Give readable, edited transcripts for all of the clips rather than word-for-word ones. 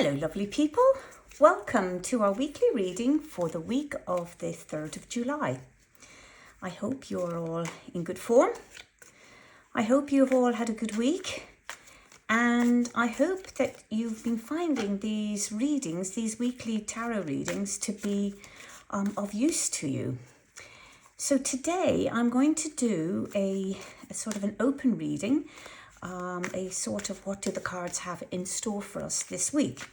Hello lovely people, welcome to our weekly reading for the week of the 3rd of July. I hope you're all in good form. I hope you've all had a good week, and I hope that you've been finding these readings, these weekly tarot readings, to be of use to you. So today I'm going to do a sort of an open reading, a sort of what do the cards have in store for us this week.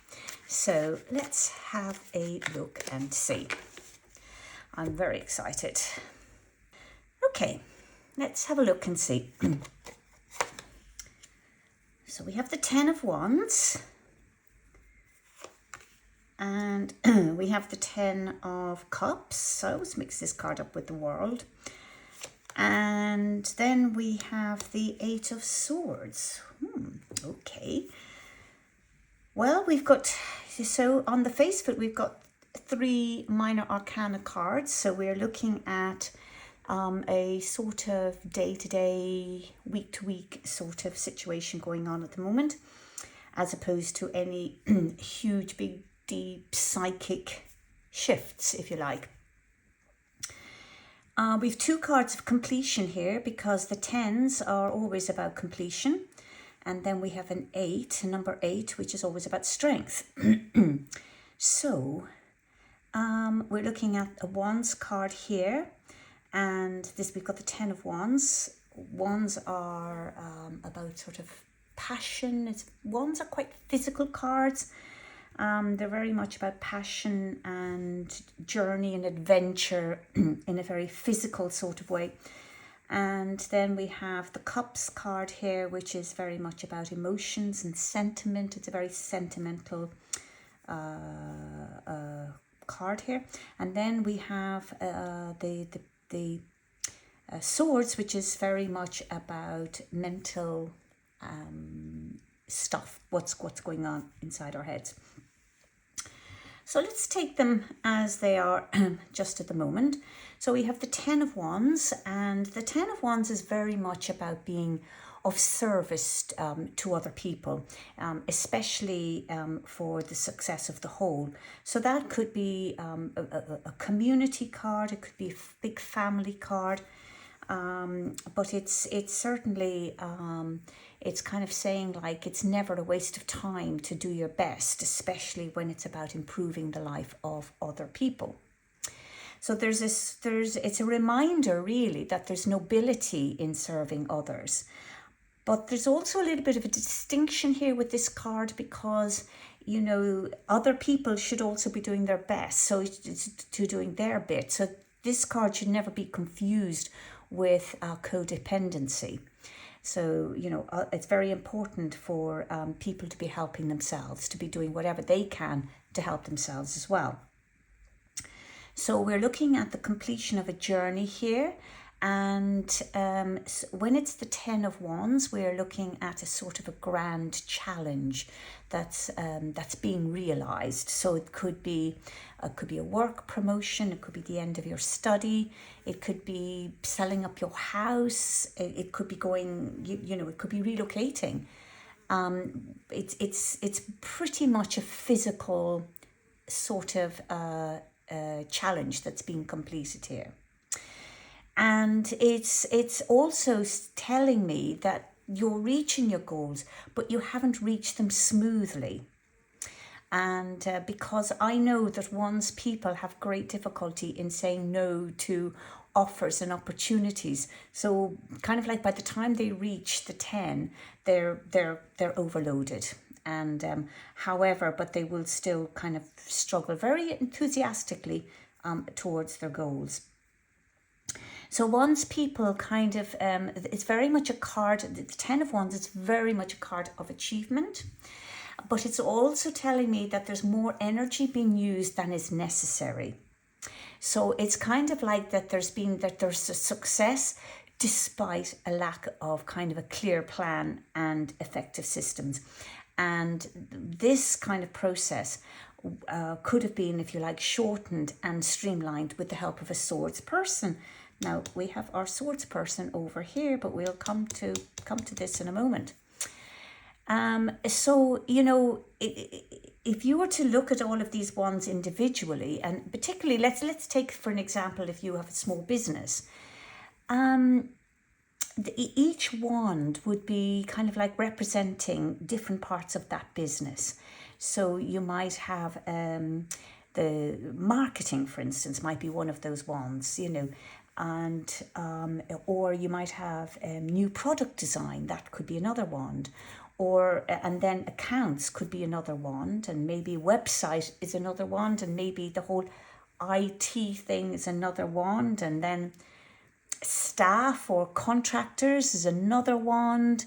So let's have a look and see. I'm very excited. Okay, let's have a look and see. So we have the 10 of Wands, and we have the 10 of Cups. So let's mix this card up with the World. And then we have the 8 of Swords. Okay. Well, we've got, so on the face of it, we've got 3 minor arcana cards. So we're looking at a sort of day-to-day, week-to-week sort of situation going on at the moment, as opposed to any huge, big, deep psychic shifts, if you like. We've 2 cards of completion here, because the 10s are always about completion. And then we have an 8, number 8, which is always about strength. So we're looking at a Wands card here. And this, we've got the 10 of Wands. Wands are about sort of passion. Wands are quite physical cards. They're very much about passion and journey and adventure in a very physical sort of way. And then we have the Cups card here, which is very much about emotions and sentiment. It's a very sentimental card here. And then we have the Swords, which is very much about mental stuff, what's going on inside our heads. So let's take them as they are just at the moment. So we have the 10 of Wands, and the 10 of Wands is very much about being of service to other people, especially for the success of the whole. So that could be a community card, it could be a big family card, but it's certainly it's kind of saying, like, it's never a waste of time to do your best, especially when it's about improving the life of other people. So it's a reminder really that there's nobility in serving others. But there's also a little bit of a distinction here with this card, because, you know, other people should also be doing their best, so it's to doing their bit. So this card should never be confused with codependency. So, you know, it's very important for people to be helping themselves, to be doing whatever they can to help themselves as well. So we're looking at the completion of a journey here. And when it's the 10 of Wands, we're looking at a sort of a grand challenge that's being realized. So it could be a work promotion, it could be the end of your study, it could be selling up your house, it could be going, you know, it could be relocating. It's pretty much a physical sort of challenge that's being completed here. And it's also telling me that you're reaching your goals, but you haven't reached them smoothly. And because I know that once people have great difficulty in saying no to offers and opportunities, so kind of like by the time they reach the 10, they're overloaded. And however, but they will still kind of struggle very enthusiastically towards their goals. So once people kind of, it's very much a card, the 10 of Wands is very much a card of achievement, but it's also telling me that there's more energy being used than is necessary. So it's kind of like that there's a success despite a lack of kind of a clear plan and effective systems. And this kind of process could have been, if you like, shortened and streamlined with the help of a Swords person. Now we have our Swords person over here, but we'll come to this in a moment. So, you know, if you were to look at all of these wands individually, and particularly let's take for an example, if you have a small business, each wand would be kind of like representing different parts of that business. So you might have the marketing, for instance, might be one of those wands, and or you might have new product design, that could be another wand, or and then accounts could be another wand, and maybe website is another wand, and maybe the whole IT thing is another wand, and then staff or contractors is another wand,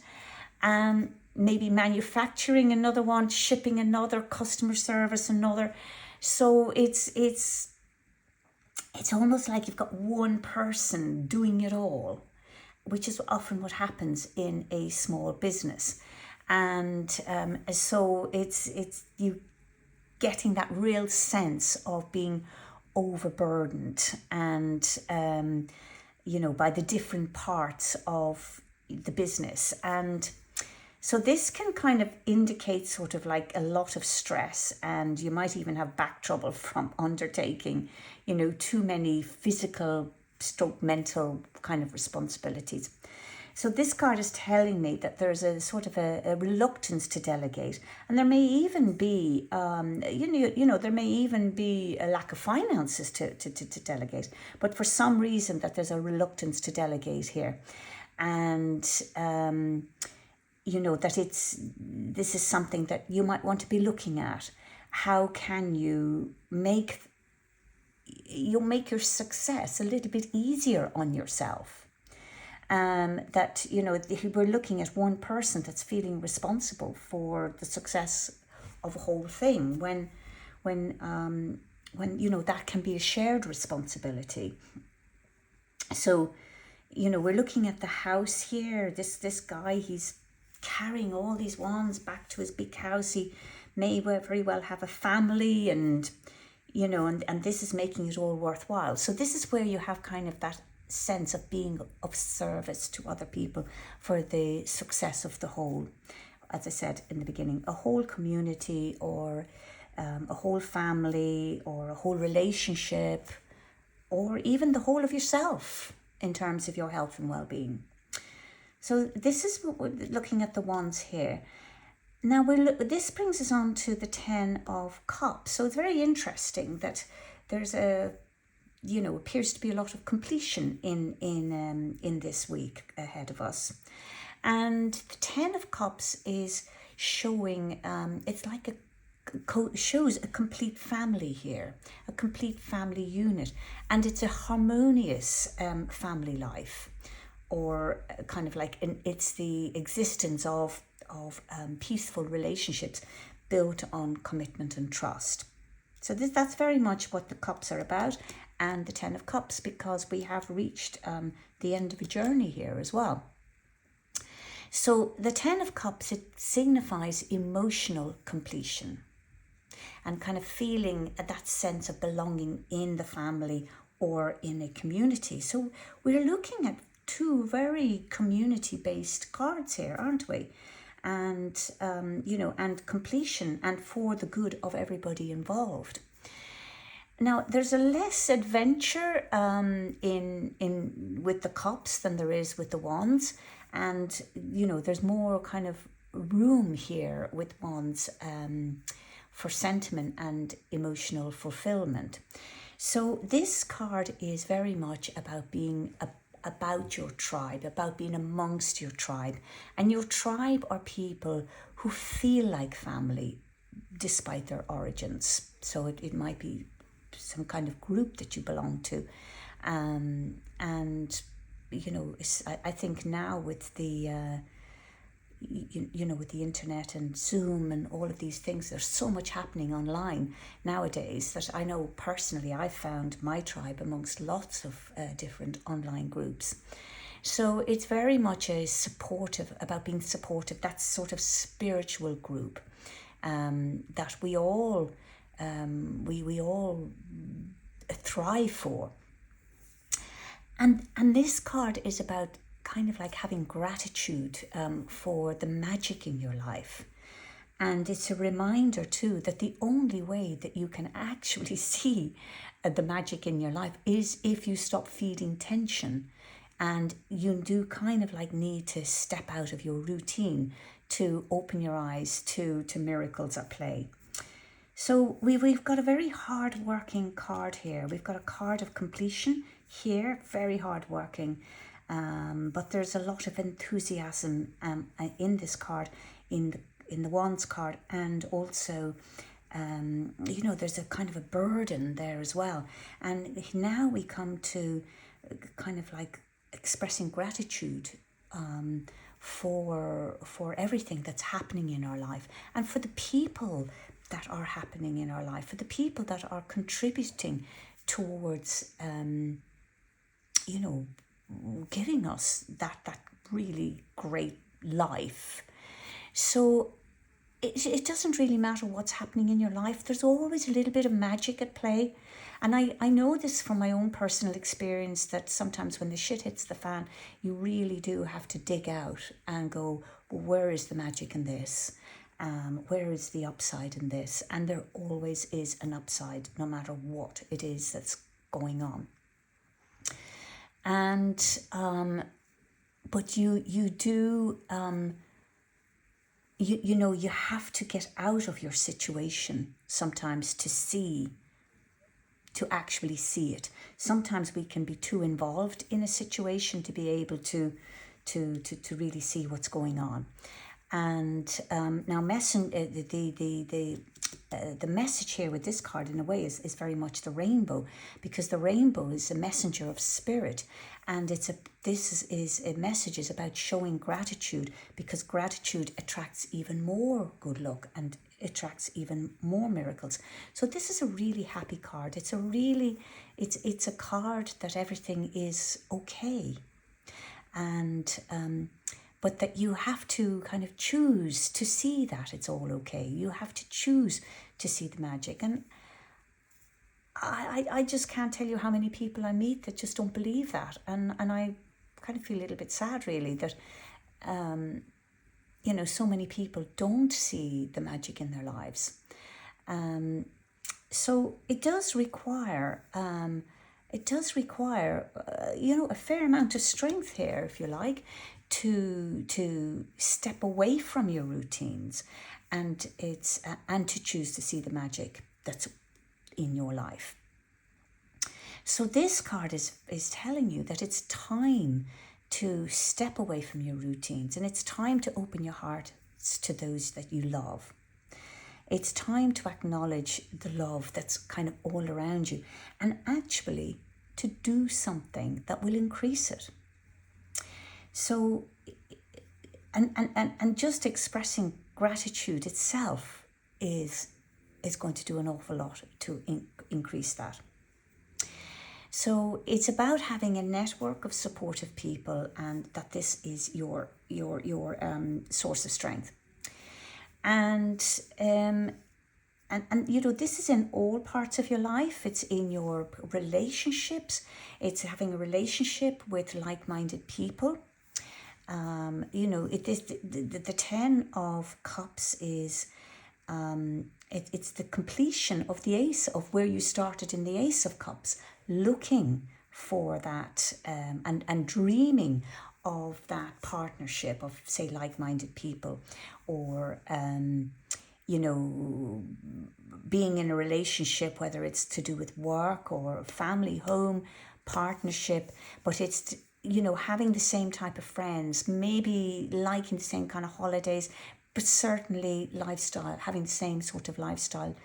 and maybe manufacturing another wand, shipping another, customer service another. So it's almost like you've got one person doing it all, which is often what happens in a small business. And so it's you getting that real sense of being overburdened, and by the different parts of the business. And so this can kind of indicate sort of like a lot of stress, and you might even have back trouble from undertaking, too many physical stroke mental kind of responsibilities. So this card is telling me that there's a sort of a reluctance to delegate, and there may even be, there may even be a lack of finances to delegate. But for some reason, that there's a reluctance to delegate here, and that this is something that you might want to be looking at. How can you make your success a little bit easier on yourself? That we're looking at one person that's feeling responsible for the success of a whole thing, when that can be a shared responsibility. So we're looking at the house here. This guy, he's carrying all these wands back to his big house. He may very well have a family, and and this is making it all worthwhile. So this is where you have kind of that sense of being of service to other people for the success of the whole, as I said in the beginning, a whole community, or a whole family, or a whole relationship, or even the whole of yourself in terms of your health and well-being. So this is what we're looking at, the wands here. Now this brings us on to the 10 of Cups. So it's very interesting that there's appears to be a lot of completion in this week ahead of us. And the 10 of Cups is showing, it's like shows a complete family here, a complete family unit, and it's a harmonious family life, or kind of like it's the existence of peaceful relationships built on commitment and trust. So that's very much what the Cups are about, and the 10 of Cups, because we have reached the end of a journey here as well. So the 10 of Cups, it signifies emotional completion, and kind of feeling that sense of belonging in the family or in a community. So we're looking at two very community-based cards here, aren't we? And and completion, and for the good of everybody involved. Now there's a less adventure in with the Cups than there is with the Wands, and there's more kind of room here with Wands for sentiment and emotional fulfillment. So this card is very much about being about your tribe, about being amongst your tribe. And your tribe are people who feel like family despite their origins. So it might be some kind of group that you belong to. And, I think now with the, with the internet and Zoom and all of these things, there's so much happening online nowadays that I know personally I've found my tribe amongst lots of different online groups. So it's very much about being supportive, that sort of spiritual group that we all thrive for. And this card is about kind of like having gratitude for the magic in your life, And it's a reminder too that the only way that you can actually see the magic in your life is if you stop feeding tension, and you do kind of like need to step out of your routine to open your eyes to miracles at play. So we've got a very hard working card here. We've got a card of completion here, very hard working. But there's a lot of enthusiasm in this card, in the Wands card, and also there's a kind of a burden there as well. And now we come to kind of like expressing gratitude for everything that's happening in our life, and for the people that are happening in our life, for the people that are contributing towards giving us that really great life. So it doesn't really matter what's happening in your life. There's always a little bit of magic at play. And I know this from my own personal experience, that sometimes when the shit hits the fan, you really do have to dig out and go, well, where is the magic in this? Where is the upside in this? And there always is an upside, no matter what it is that's going on. And but you do you have to get out of your situation sometimes to actually see it. Sometimes we can be too involved in a situation to be able to really see what's going on. And now the message here with this card in a way is very much the rainbow, because the rainbow is a messenger of spirit, and this is a message is about showing gratitude, because gratitude attracts even more good luck and attracts even more miracles. So this is a really happy card. It's a card that everything is okay, and but that you have to kind of choose to see that it's all okay. You have to choose to see the magic. And I just can't tell you how many people I meet that just don't believe that. And I kind of feel a little bit sad, really, that, so many people don't see the magic in their lives. So it does require, a fair amount of strength here, if you like, to step away from your routines, and to choose to see the magic that's in your life. So this card is telling you that it's time to step away from your routines, and it's time to open your heart to those that you love. It's time to acknowledge the love that's kind of all around you, and actually to do something that will increase it. So, and just expressing gratitude itself is going to do an awful lot to increase that. So it's about having a network of supportive people, and that this is your source of strength. And this is in all parts of your life. It's in your relationships. It's having a relationship with like-minded people. The 10 of Cups is it's the completion of the Ace of where you started in the Ace of Cups, looking for that and dreaming of that partnership of, say, like-minded people, or being in a relationship, whether it's to do with work or family, home, partnership, but it's having the same type of friends, maybe liking the same kind of holidays, but certainly lifestyle, having the same sort of lifestyle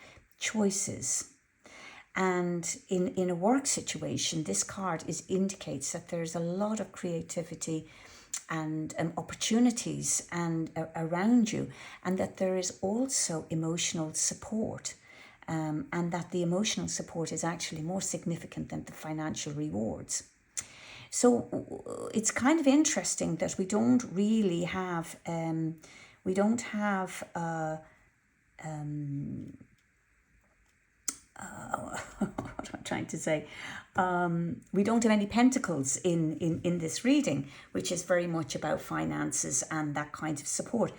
choices. And in a work situation, this card indicates that there's a lot of creativity and opportunities around you, and that there is also emotional support, and that the emotional support is actually more significant than the financial rewards. So it's kind of interesting that we don't really have, what I'm trying to say, we don't have any pentacles in this reading, which is very much about finances and that kind of support.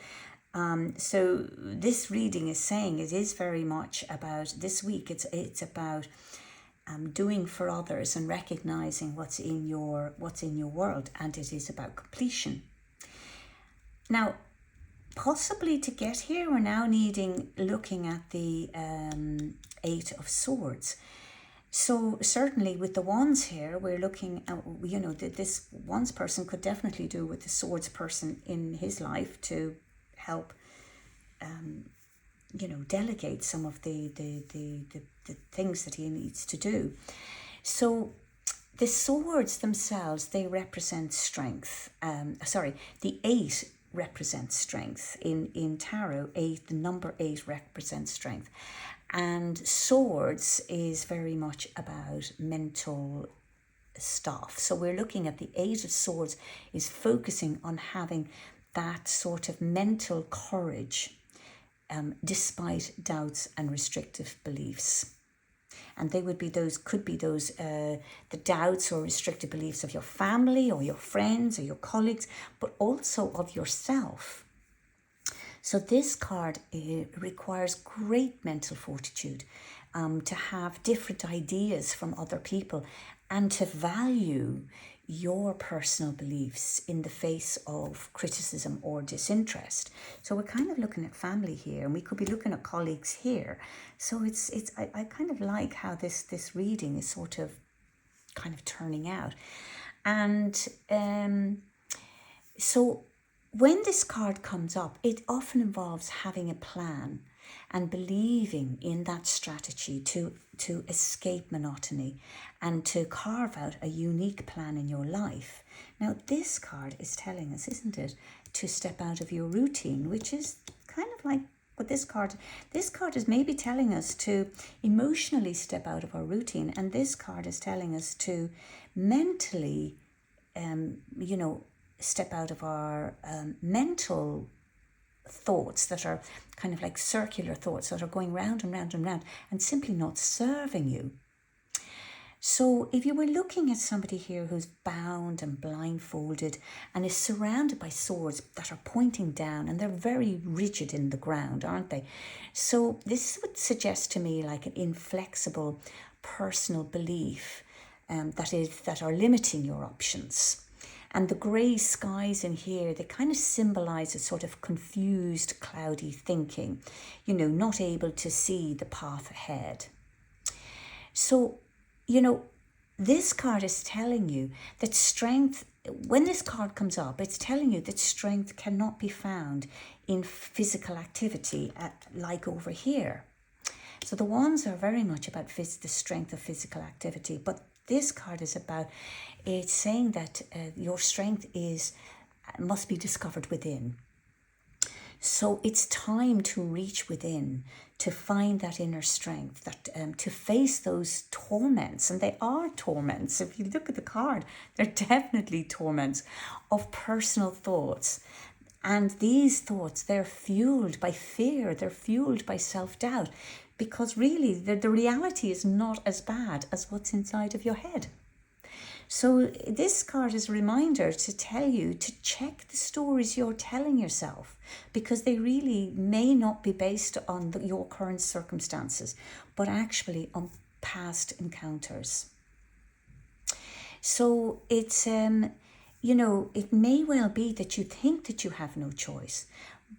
So this reading is saying it is very much about this week. It's about doing for others and recognizing what's in your world, and it is about completion. Now, possibly to get here, we're now looking at the Eight of Swords. So certainly with the wands here, we're looking at, you know, that this wands person could definitely do with the swords person in his life to help, you know, delegate some of the things that he needs to do. So the swords themselves, they represent strength. The 8 represents strength. In tarot, 8, the number 8 represents strength. And swords is very much about mental stuff. So we're looking at the 8 of Swords is focusing on having that sort of mental courage despite doubts and restrictive beliefs. And they would be the doubts or restrictive beliefs of your family or your friends or your colleagues, but also of yourself. So this card requires great mental fortitude to have different ideas from other people and to value your personal beliefs in the face of criticism or disinterest. So we're kind of looking at family here, and we could be looking at colleagues here. So I kind of like how this reading is sort of kind of turning out. And so when this card comes up, it often involves having a plan and believing in that strategy to escape monotony and to carve out a unique plan in your life. Now, this card is telling us, isn't it, to step out of your routine, which is kind of like what this card is maybe telling us to emotionally step out of our routine. And this card is telling us to mentally, step out of our mental thoughts that are kind of like circular thoughts that are going round and round and round and simply not serving you. So if you were looking at somebody here who's bound and blindfolded and is surrounded by swords that are pointing down, and they're very rigid in the ground, aren't they? So this would suggest to me like an inflexible personal belief that are limiting your options. And the grey skies in here, they kind of symbolize a sort of confused, cloudy thinking, not able to see the path ahead. So, this card is telling you that strength, when this card comes up, it's telling you that strength cannot be found in physical activity like over here. So the wands are very much about the strength of physical activity, but this card is about, it's saying that your strength must be discovered within. So it's time to reach within, to find that inner strength, that to face those torments, and they are torments. If you look at the card, they're definitely torments of personal thoughts. And these thoughts, they're fueled by fear, they're fueled by self-doubt, because really the reality is not as bad as what's inside of your head. So this card is a reminder to tell you to check the stories you're telling yourself, because they really may not be based on your current circumstances, but actually on past encounters. So it's, it may well be that you think that you have no choice,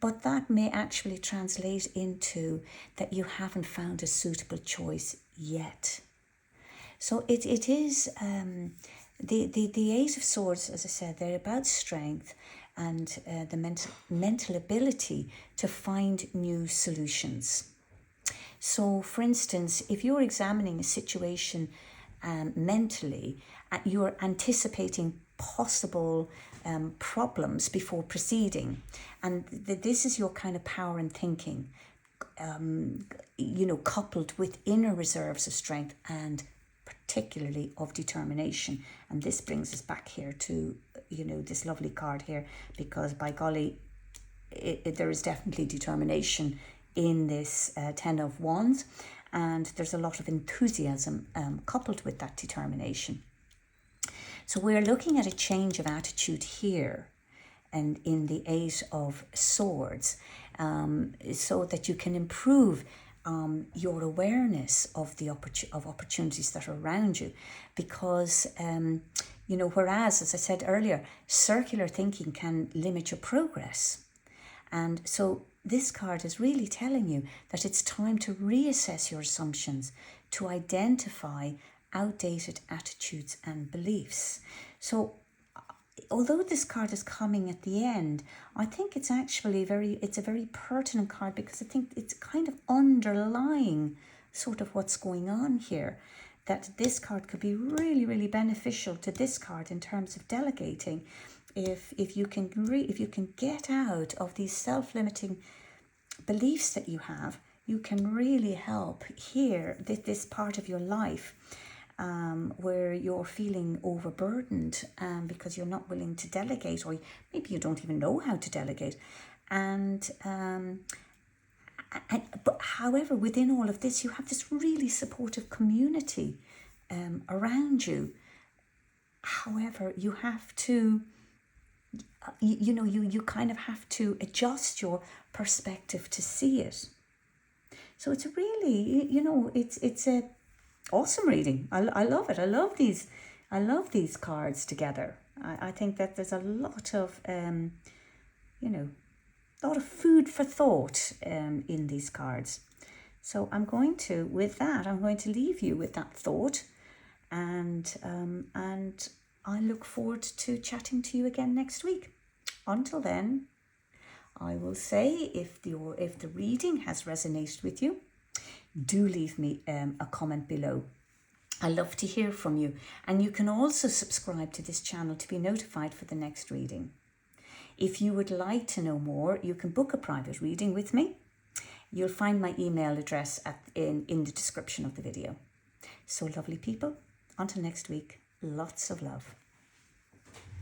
but that may actually translate into that you haven't found a suitable choice yet. So it is the Eight of Swords, as I said, they're about strength and the mental ability to find new solutions. So, for instance, if you're examining a situation mentally, you're anticipating possible problems before proceeding, and this is your kind of power in thinking, coupled with inner reserves of strength and particularly of determination. And this brings us back here to this lovely card here, because by golly, there is definitely determination in this Ten of Wands, and there's a lot of enthusiasm coupled with that determination. So we're looking at a change of attitude here and in the Eight of Swords. so that you can improve your awareness of the opportunities that are around you. Because, whereas, as I said earlier, circular thinking can limit your progress. And so this card is really telling you that it's time to reassess your assumptions, to identify outdated attitudes and beliefs. So although this card is coming at the end, I think it's actually it's a very pertinent card, because I think it's kind of underlying sort of what's going on here, that this card could be really, really beneficial to this card in terms of delegating. If you can get out of these self-limiting beliefs that you have, you can really help here this part of your life where you're feeling overburdened because you're not willing to delegate, or maybe you don't even know how to delegate. But however, within all of this, you have this really supportive community around you. However, you have to, you kind of have to adjust your perspective to see it. So it's really, it's a awesome reading. I love it. I love these cards together. I think that there's a lot of lot of food for thought in these cards. So I'm going to leave you with that thought, and I look forward to chatting to you again next week. Until then, I will say, if the reading has resonated with you, do leave me a comment below. I love to hear from you, and you can also subscribe to this channel to be notified for the next reading. If you would like to know more, you can book a private reading with me. You'll find my email address in the description of the video. So lovely people, until next week, lots of love.